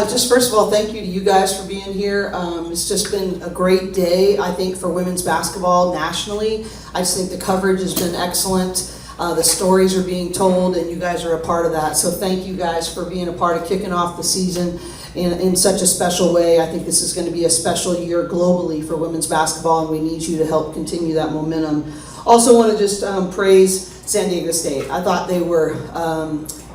Just first of all, thank you to you guys for being here. It's just been a great day, I think, for women's basketball nationally. I just think the coverage has been excellent. The stories are being told, and you guys are a part of that. So thank you guys for being a part of kicking off the season in such a special way. I think this is going to be a special year globally for women's basketball, and we need you to help continue that momentum. Also want to just praise San Diego State. I thought they were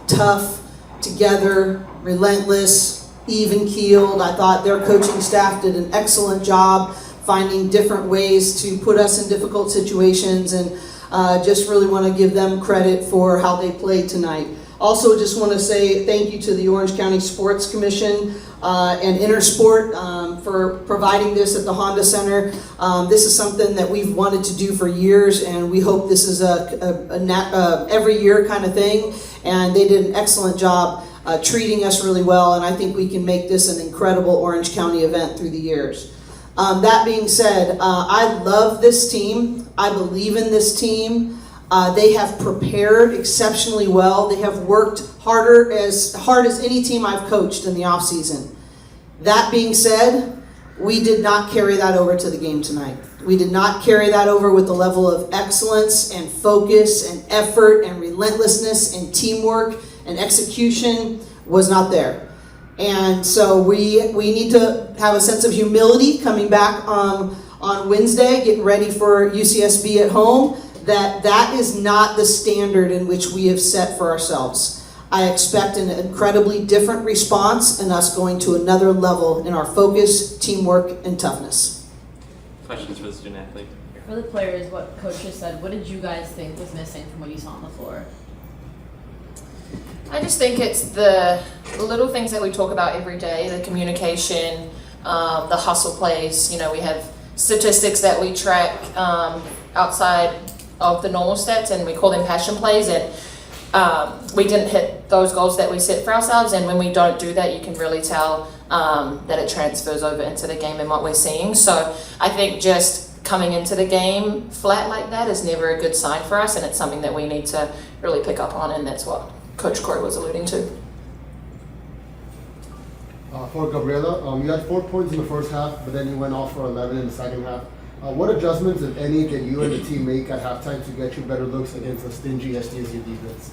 tough, together, relentless, even-keeled. I thought their coaching staff did an excellent job finding different ways to put us in difficult situations, and just really want to give them credit for how they played tonight. Also just want to say thank you to the Orange County Sports Commission and Intersport for providing this at the Honda Center. This is something that we've wanted to do for years, and we hope this is a every year kind of thing, and they did an excellent job treating us really well, and I think we can make this an incredible Orange County event through the years. That being said, I love this team. I believe in this team. They have prepared exceptionally well. They have worked as hard as any team I've coached in the offseason. That being said, we did not carry that over to the game tonight. We did not carry that over with the level of excellence and focus and effort and relentlessness and teamwork and execution was not there. And so we need to have a sense of humility coming back on Wednesday, getting ready for UCSB at home, that is not the standard in which we have set for ourselves. I expect an incredibly different response and us going to another level in our focus, teamwork, and toughness. Questions for the student athlete? For the players, what coach just said, what did you guys think was missing from what you saw on the floor? I just think it's the little things that we talk about every day, the communication, the hustle plays. You know, we have statistics that we track outside of the normal stats, and we call them passion plays, and we didn't hit those goals that we set for ourselves, and when we don't do that, you can really tell that it transfers over into the game and what we're seeing. So I think just coming into the game flat like that is never a good sign for us, and it's something that we need to really pick up on, and that's what Coach Corey was alluding to. For Gabriela, you had 4 points in the first half, but then you went off for 11 in the second half. What adjustments, if any, can you and the team make at halftime to get you better looks against a stingy SDSU defense?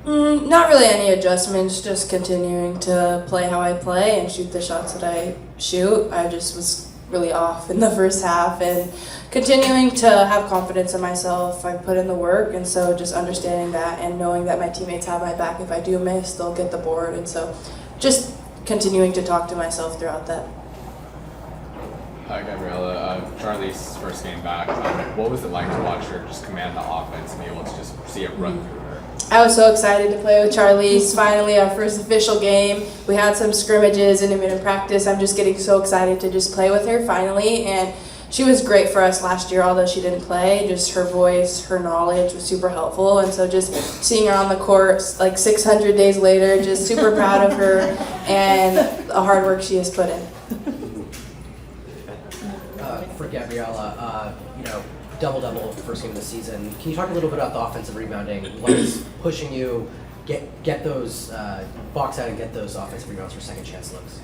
Not really any adjustments, just continuing to play how I play and shoot the shots that I shoot. I just was really off in the first half, and continuing to have confidence in myself. I put in the work, and so just understanding that and knowing that my teammates have my back. If I do miss, they'll get the board, and so just continuing to talk to myself throughout that. Hi, Gabriela. Charlie's first game back. What was it like to watch her just command the offense and be able to just see it run through her? I was so excited to play with Charlie. It's finally our first official game. We had some scrimmages and in practice. I'm just getting so excited to just play with her finally. And she was great for us last year, although she didn't play. Just her voice, her knowledge was super helpful. And so just seeing her on the court like 600 days later, just super proud of her and the hard work she has put in. For Gabriela, double-double first game of the season. Can you talk a little bit about the offensive rebounding? What is pushing you get those box out and get those offensive rebounds for second chance looks?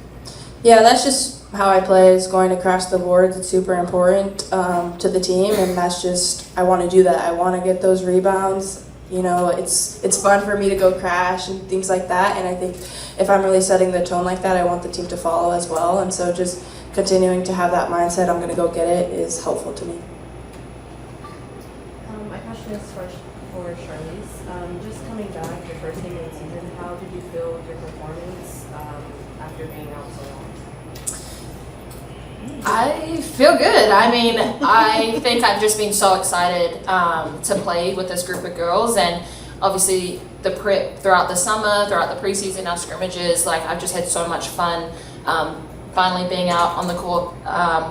Yeah, that's just how I play, is going to crash the boards. It's super important to the team, and that's just, I want to do that. I want to get those rebounds. You know, it's fun for me to go crash and things like that, and I think if I'm really setting the tone like that, I want the team to follow as well, and so just continuing to have that mindset, I'm going to go get it, is helpful to me. My question is for Charlize. Just coming back, your first game of the season, how did you feel with your performance after being out so long? I feel good. I mean, I think I've just been so excited to play with this group of girls, and obviously the prep throughout the summer, throughout the preseason, our scrimmages, like I've just had so much fun finally being out on the court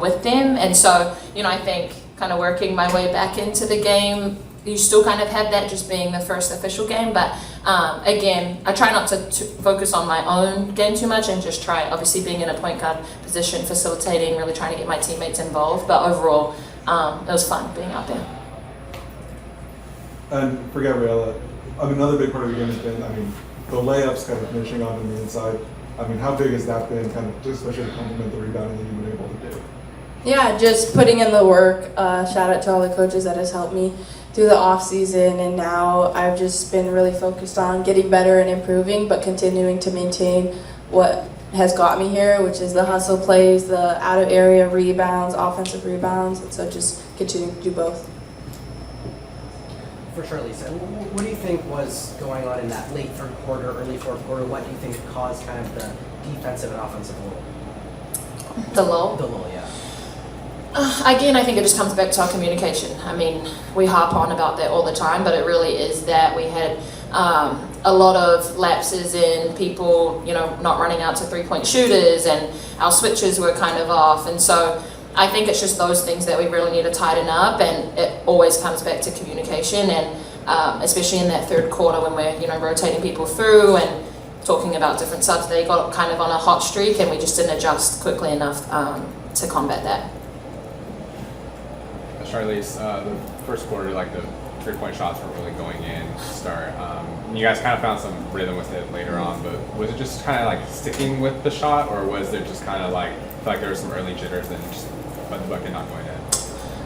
with them. And so, I think kind of working my way back into the game, you still kind of have that just being the first official game, but again, I try not to focus on my own game too much and just try, obviously being in a point guard position, facilitating, really trying to get my teammates involved, but overall it was fun being out there. And for Gabriela, another big part of the game has been, the layups kind of finishing on the inside. I mean, how big has that been, kind of, just especially to complement the rebounding that you've been able to do? Yeah, just putting in the work. Shout out to all the coaches that has helped me through the off season, and now I've just been really focused on getting better and improving, but continuing to maintain what has got me here, which is the hustle plays, the out of area rebounds, offensive rebounds, and so just continuing to do both. For sure, Lisa, what do you think was going on in that late third quarter, early fourth quarter? What do you think caused kind of the defensive and offensive lull? The lull? The lull, yeah. Again, I think it just comes back to our communication. I mean, we harp on about that all the time, but it really is that we had a lot of lapses in people, not running out to three-point shooters, and our switches were kind of off. And so I think it's just those things that we really need to tighten up, and it always comes back to communication, and especially in that third quarter when we're, rotating people through and talking about different subs. They got kind of on a hot streak, and we just didn't adjust quickly enough to combat that. Charlize, the first quarter, like the three-point shots weren't really going in to start. You guys kind of found some rhythm with it later on, but was it just kind of like sticking with the shot, or was there just kind of like, I feel like there were some early jitters and just the bucket not going in?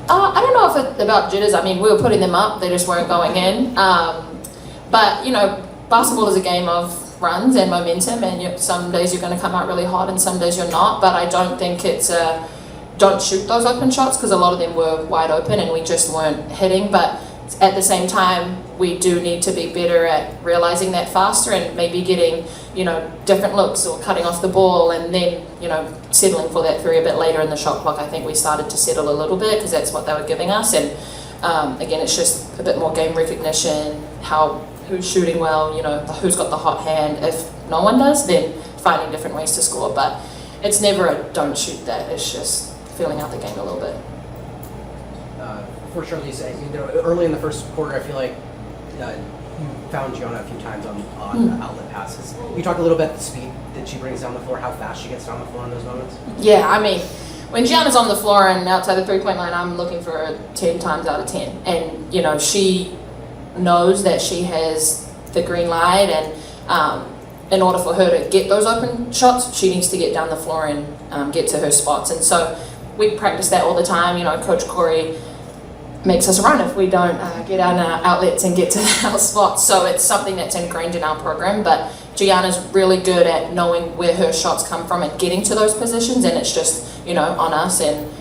I don't know if it's about jitters. I mean, we were putting them up, they just weren't going in. But, basketball is a game of runs and momentum, and some days you're going to come out really hot and some days you're not, but I don't think it's don't shoot those open shots, because a lot of them were wide open and we just weren't hitting. But at the same time, we do need to be better at realizing that faster and maybe getting, different looks or cutting off the ball and then, settling for that three a bit later in the shot clock. I think we started to settle a little bit because that's what they were giving us. And again, it's just a bit more game recognition, who's shooting well, who's got the hot hand. If no one does, then finding different ways to score. But it's never a don't shoot that. It's just feeling out the game a little bit. For sure, Lisa, early in the first quarter, I feel like you found Gianna a few times on outlet passes. Can you talk a little bit about the speed that she brings down the floor, how fast she gets down the floor in those moments? Yeah, I mean, when Gianna's on the floor and outside the three-point line, I'm looking for her 10 times out of 10. And, she knows that she has the green light, and in order for her to get those open shots, she needs to get down the floor and get to her spots. And so we practice that all the time. Coach Corey makes us run if we don't get on our outlets and get to our spots. So it's something that's ingrained in our program. But Gianna's really good at knowing where her shots come from and getting to those positions. And it's just, on us and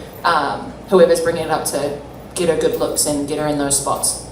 whoever's bringing it up to get her good looks and get her in those spots.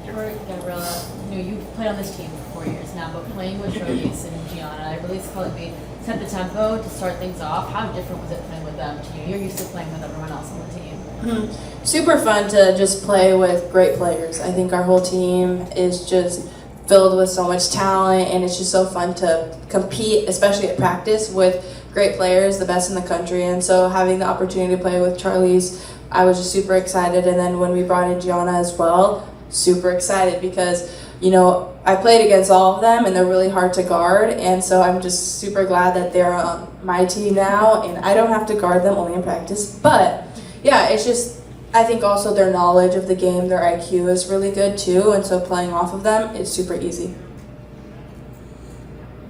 For Gabriella, you've played on this team for 4 years now, but playing with Charlize and Gianna, I really felt like set the tempo to start things off. How different was it playing with them to you? You're used to playing with everyone else on the team. Super fun to just play with great players. I think our whole team is just filled with so much talent, and it's just so fun to compete, especially at practice, with great players, the best in the country. And so having the opportunity to play with Charlize, I was just super excited. And then when we brought in Gianna as well, super excited because, I played against all of them and they're really hard to guard. And so I'm just super glad that they're on my team now and I don't have to guard them, only in practice. But yeah, it's just, I think also their knowledge of the game, their IQ is really good too. And so playing off of them is super easy.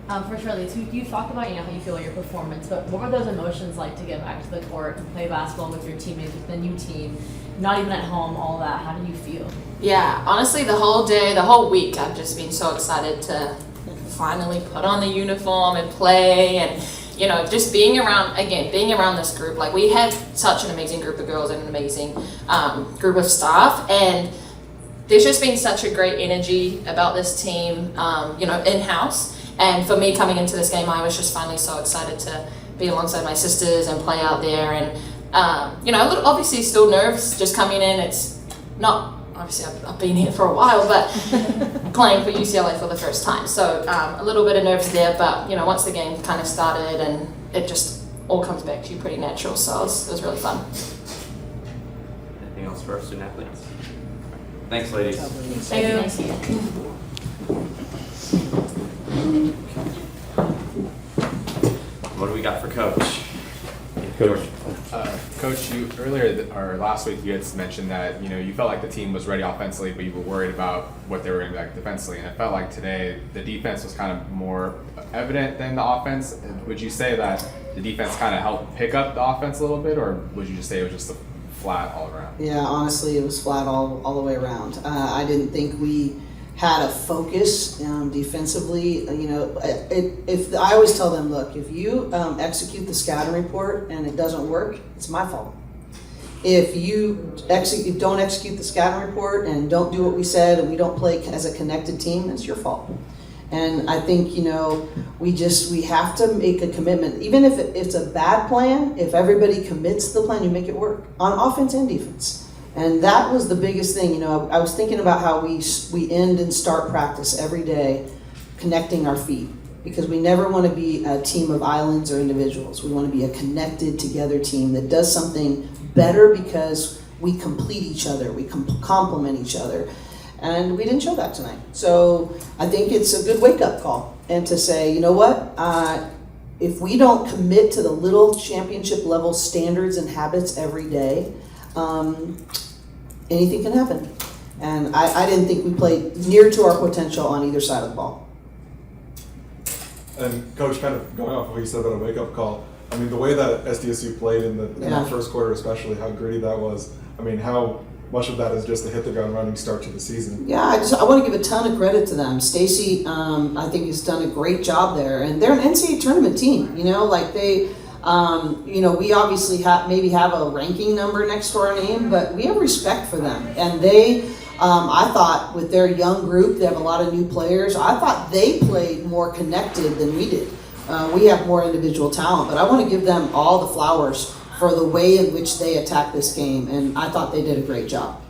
For Charlize, you talked about how you feel about your performance, but what were those emotions like to get back to the court and play basketball with your teammates, with the new team, not even at home, all that? How did you feel? Yeah, honestly, the whole day, the whole week, I've just been so excited to finally put on the uniform and play and, just being around this group. Like, we have such an amazing group of girls and an amazing group of staff, and there's just been such a great energy about this team, in-house. And for me, coming into this game, I was just finally so excited to be alongside my sisters and play out there. And, a little, obviously still nerves just coming in. It's not, obviously I've been here for a while, but playing for UCLA for the first time. So a little bit of nerves there, but, once the game kind of started and it just all comes back to you pretty natural. So it was really fun. Anything else for our student athletes? Thanks, ladies. Thank you. What do we got for Coach? Coach. Coach, you earlier or last week you had mentioned that you felt like the team was ready offensively, but you were worried about what they were going to be like defensively. And it felt like today the defense was kind of more evident than the offense. Would you say that the defense kind of helped pick up the offense a little bit, or would you just say it was just a flat all around? Yeah, honestly, it was flat all the way around. I didn't think we had a focus defensively. If I always tell them, look, if you execute the scouting report and it doesn't work, it's my fault. If you don't execute the scouting report and don't do what we said and we don't play as a connected team, it's your fault. And I think we have to make a commitment, even if it's a bad plan. If everybody commits to the plan, you make it work on offense and defense. And that was the biggest thing. I was thinking about how we end and start practice every day connecting our feet, because we never want to be a team of islands or individuals. We want to be a connected together team that does something better because we complete each other, we complement each other. And we didn't show that tonight. So I think it's a good wake-up call, and to say, you know what, if we don't commit to the little championship level standards and habits every day, anything can happen. And I didn't think we played near to our potential on either side of the ball. And Coach, kind of going off of what you said about a wake-up call, I mean, the way that SDSU played in that first quarter especially, how gritty that was, I mean, how much of that is just to hit the ground running start to the season? Yeah, I want to give a ton of credit to them. Stacy, I think, has done a great job there. And they're an NCAA tournament team, they... we obviously maybe have a ranking number next to our name, but we have respect for them. And they, I thought with their young group, they have a lot of new players. I thought they played more connected than we did. We have more individual talent, but I want to give them all the flowers for the way in which they attacked this game. And I thought they did a great job.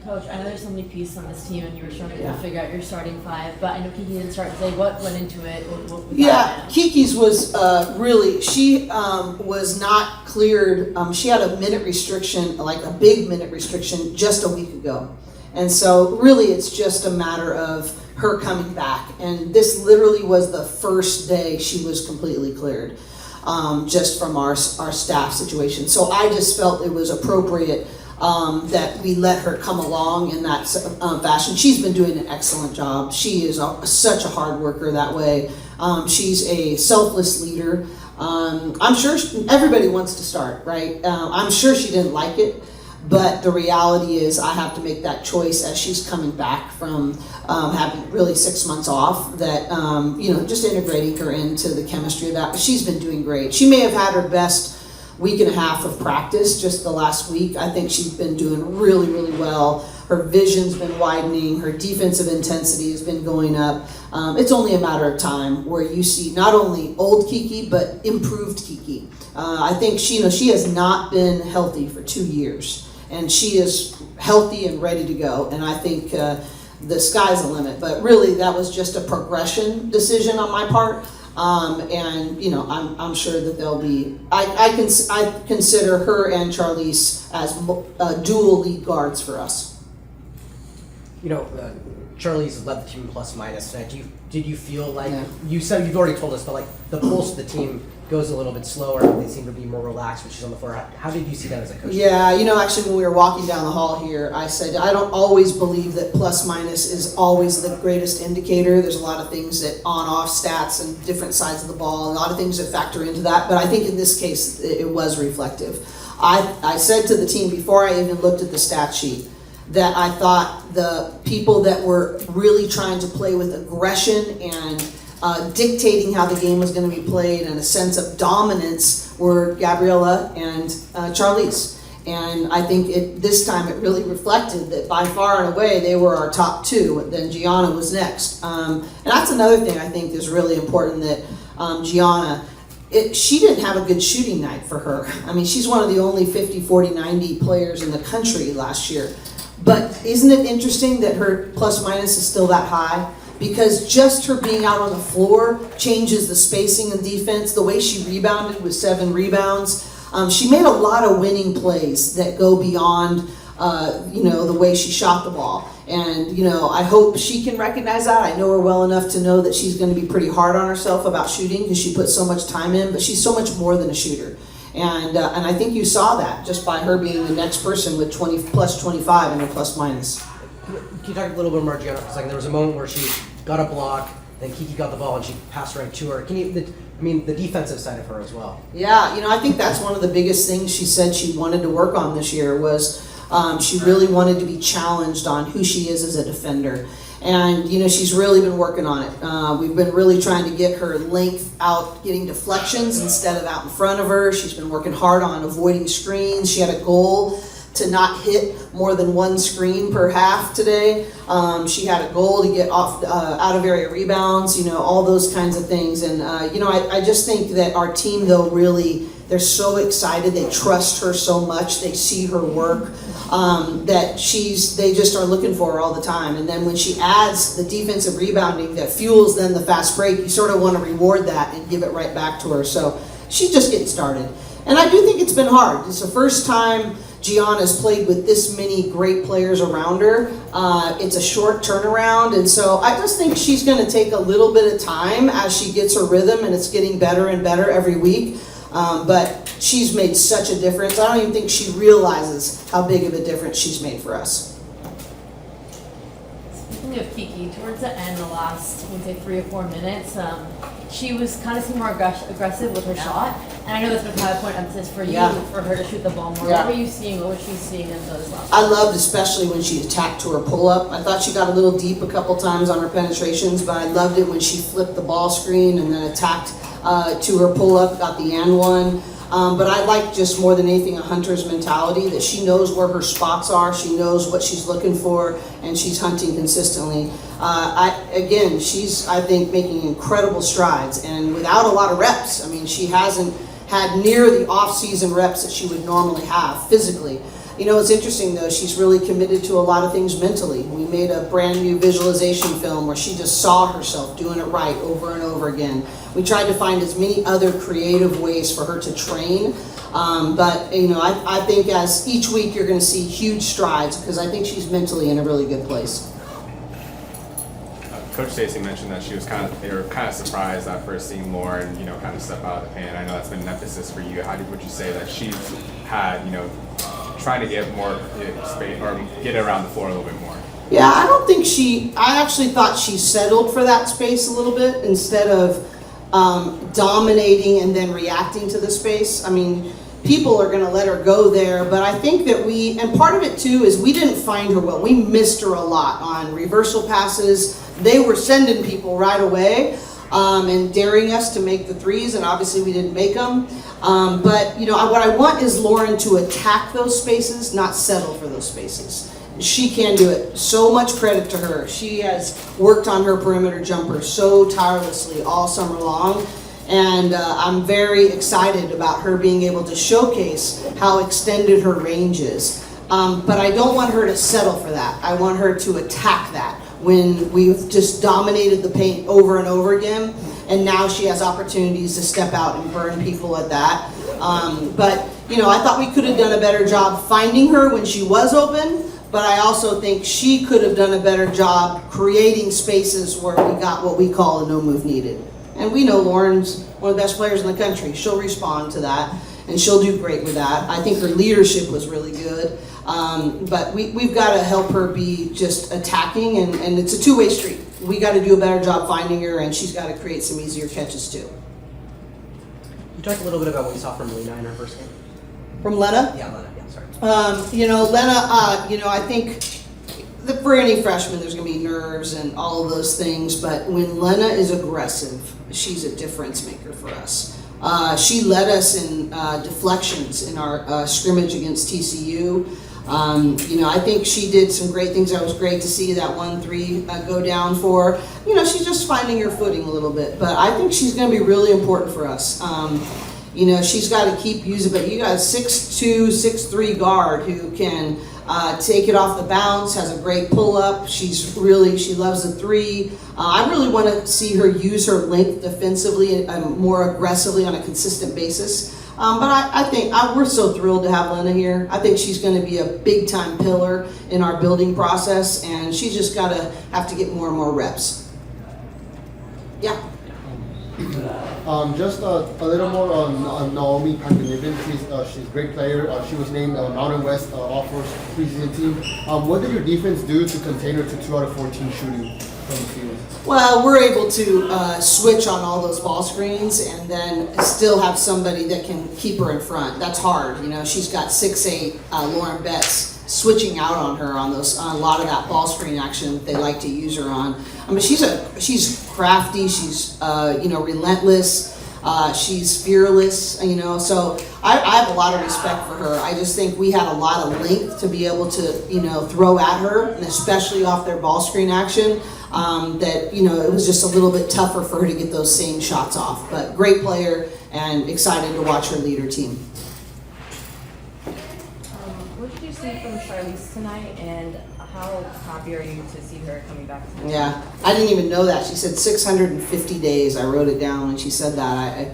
Coach, I know there's so many pieces on this team, and you were struggling to figure out your starting five, but I know Kiki didn't start today. What went into it? What Kiki's was really, she was not cleared. She had a minute restriction, like a big minute restriction, just a week ago. And so really it's just a matter of her coming back. And this literally was the first day she was completely cleared, just from our staff situation. So I just felt it was appropriate that we let her come along in that fashion. She's been doing an excellent job. She is such a hard worker that way. She's a selfless leader. I'm sure everybody wants to start, right? I'm sure she didn't like it, but the reality is I have to make that choice as she's coming back from having really 6 months off, that, just integrating her into the chemistry of that. But she's been doing great. She may have had her best week and a half of practice just the last week. I think she's been doing really, really well. Her vision's been widening. Her defensive intensity has been going up. It's only a matter of time where you see not only old Kiki, but improved Kiki. I think she has not been healthy for 2 years, and she is healthy and ready to go. And I think the sky's the limit. But really, that was just a progression decision on my part. I'm sure that they'll be. I consider her and Charlize as dual lead guards for us. Charlize led the team plus minus. Did you feel like you said you've already told us, but like the pulse of the team goes a little bit slower? They seem to be more relaxed when she's on the floor. How did you see that as a coach? Yeah, actually when we were walking down the hall here, I said I don't always believe that plus minus is always the greatest indicator. There's a lot of things that on-off stats and different sides of the ball, a lot of things that factor into that. But I think in this case it was reflective. I said to the team before I even looked at the stat sheet that I thought the people that were really trying to play with aggression and dictating how the game was going to be played and a sense of dominance were Gabriella and Charlize. And I think this time it really reflected that by far and away they were our top two, then Gianna was next. And that's another thing I think is really important, that Gianna, she didn't have a good shooting night for her. I mean, she's one of the only 50, 40, 90 players in the country last year. But isn't it interesting that her plus minus is still that high? Because just her being out on the floor changes the spacing of defense. The way she rebounded with 7 rebounds. She made a lot of winning plays that go beyond, the way she shot the ball. And, I hope she can recognize that. I know her well enough to know that she's going to be pretty hard on herself about shooting because she put so much time in, but she's so much more than a shooter. And I think you saw that just by her being the next person with 20 plus 25 in her plus minus. Can you talk a little bit more, Gianna, for a second? There was a moment where she got a block, then Kiki got the ball and she passed right to her. The defensive side of her as well. Yeah, I think that's one of the biggest things she said she wanted to work on this year was she really wanted to be challenged on who she is as a defender. And, she's really been working on it. We've been really trying to get her length out, getting deflections instead of out in front of her. She's been working hard on avoiding screens. She had a goal to not hit more than one screen per half today. She had a goal to get off out of area rebounds, all those kinds of things. And, I just think that our team, though, really, they're so excited. They trust her so much. They see her work that they just are looking for her all the time. And then when she adds the defensive rebounding that fuels then the fast break, you sort of want to reward that and give it right back to her. So she's just getting started. And I do think it's been hard. It's the first time Gianna's played with this many great players around her. It's a short turnaround, and so I just think she's going to take a little bit of time as she gets her rhythm, and it's getting better and better every week. But she's made such a difference. I don't even think she realizes how big of a difference she's made for us. Speaking of Kiki, towards the end, the last, I would say 3 or 4 minutes, she was kind of seemed more aggressive with her shot. And I know that's been kind of a point of emphasis for you, for her to shoot the ball more. Yeah. What were you seeing? What was she seeing in those last? I loved especially when she attacked to her pull-up. I thought she got a little deep a couple times on her penetrations, but I loved it when she flipped the ball screen and then attacked to her pull-up, got the and one. But I like just more than anything a hunter's mentality, that she knows where her spots are, she knows what she's looking for, and she's hunting consistently. She's, I think, making incredible strides, and without a lot of reps. I mean, she hasn't had near the off-season reps that she would normally have physically. It's interesting, though, she's really committed to a lot of things mentally. We made a brand new visualization film where she just saw herself doing it right over and over again. We tried to find as many other creative ways for her to train. I think as each week you're going to see huge strides because I think she's mentally in a really good place. Coach Stacy mentioned that they were kind of surprised at first seeing Lauren, kind of step out of the paint. I know that's been an emphasis for you. Would you say that she's had, trying to get more space or get around the floor a little bit more? Yeah, I actually thought she settled for that space a little bit instead of dominating and then reacting to the space. I mean, people are going to let her go there, but I think that and part of it too is we didn't find her well. We missed her a lot on reversal passes. They were sending people right away and daring us to make the threes, and obviously we didn't make them. But what I want is Lauren to attack those spaces, not settle for those spaces. She can do it. So much credit to her. She has worked on her perimeter jumper so tirelessly all summer long. And I'm very excited about her being able to showcase how extended her range is. But I don't want her to settle for that. I want her to attack that when we've just dominated the paint over and over again. And now she has opportunities to step out and burn people at that. I thought we could have done a better job finding her when she was open. But I also think she could have done a better job creating spaces where we got what we call a no move needed. And we know Lauren's one of the best players in the country. She'll respond to that, and she'll do great with that. I think her leadership was really good. But we've got to help her be just attacking, and it's a two-way street. We got to do a better job finding her, and she's got to create some easier catches too. You talked a little bit about what you saw from Lena in her first game. From Lena? Yeah, Lena. Yeah, sorry. Lena, I think for any freshman, there's going to be nerves and all of those things. But when Lena is aggressive, she's a difference maker for us. She led us in deflections in our scrimmage against TCU. I think she did some great things. That was great to see that 1-3 go down for her. She's just finding her footing a little bit. But I think she's going to be really important for us. She's got to keep using, but you got a 6'2", 6'3" guard who can take it off the bounce, has a great pull-up. She loves the three. I really want to see her use her length defensively and more aggressively on a consistent basis. But I think we're so thrilled to have Lena here. I think she's going to be a big-time pillar in our building process, and she's just got to have to get more and more reps. Yeah. Just a little more on Naomi Panganiban. She's a great player. She was named Mountain West Offers preseason team. What did your defense do to contain her to 2 out of 14 shooting from the field? Well, we're able to switch on all those ball screens and then still have somebody that can keep her in front. That's hard. You know, she's got 6'8", Lauren Betts switching out on her on a lot of that ball screen action that they like to use her on. I mean, she's crafty. She's relentless. She's fearless. You know, so I have a lot of respect for her. I just think we had a lot of length to be able to throw at her, and especially off their ball screen action. That it was just a little bit tougher for her to get those same shots off. But great player, and excited to watch her lead her team. What did you see from Charlize tonight, and how happy are you to see her coming back tonight? Yeah, I didn't even know that. She said 650 days. I wrote it down when she said that.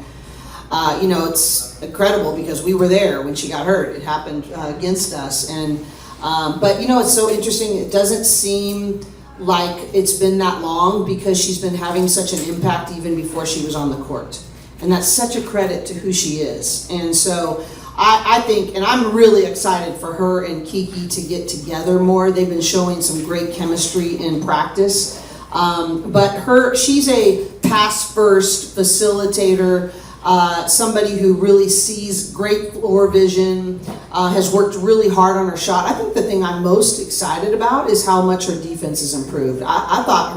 It's incredible because we were there when she got hurt. It happened against us, but it's so interesting. It doesn't seem like it's been that long because she's been having such an impact even before she was on the court, and that's such a credit to who she is. And so I think, and I'm really excited for her and Kiki to get together more. They've been showing some great chemistry in practice. But she's a pass-first facilitator, somebody who really sees great floor vision, has worked really hard on her shot. I think the thing I'm most excited about is how much her defense has improved. I thought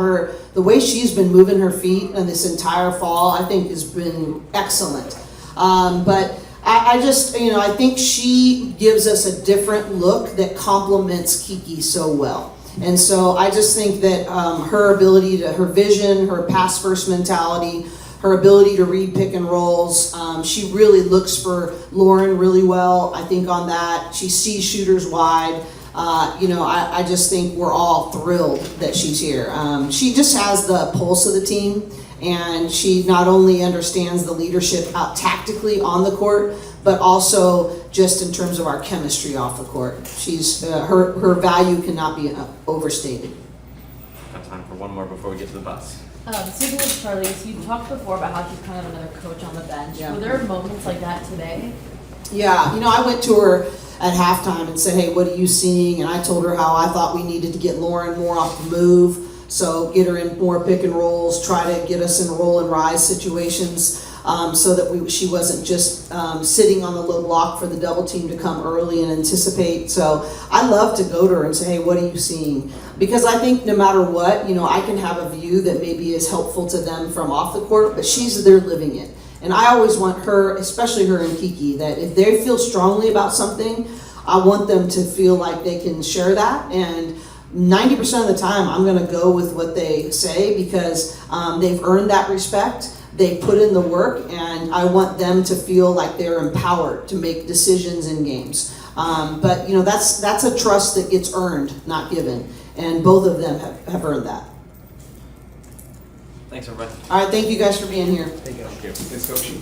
the way she's been moving her feet in this entire fall, I think has been excellent. But I think she gives us a different look that complements Kiki so well. And so I just think that her ability her vision, her pass first mentality, her ability to read pick and rolls, she really looks for Lauren really well, I think, on that. She sees shooters wide. I just think we're all thrilled that she's here. She just has the pulse of the team. And she not only understands the leadership out tactically on the court, but also just in terms of our chemistry off the court. She's her value cannot be overstated. Got time for one more before we get to the bus. Speaking with Charlize, you talked before about how she's kind of another coach on the bench. Yeah. Were there moments like that today? Yeah, I went to her at halftime and said, hey, what are you seeing? And I told her how I thought we needed to get Lauren more off the move. So get her in more pick and rolls, try to get us in roll and rise situations so that she wasn't just sitting on the low block for the double team to come early and anticipate. So I love to go to her and say, hey, what are you seeing? Because I think no matter what, I can have a view that maybe is helpful to them from off the court, but she's there living it. And I always want her, especially her and Kiki, that if they feel strongly about something, I want them to feel like they can share that. And 90% of the time, I'm going to go with what they say because they've earned that respect. They put in the work, and I want them to feel like they're empowered to make decisions in games. But that's a trust that gets earned, not given, and both of them have earned that. Thanks, everybody. All right, thank you guys for being here. Thank you. Thanks, Coach.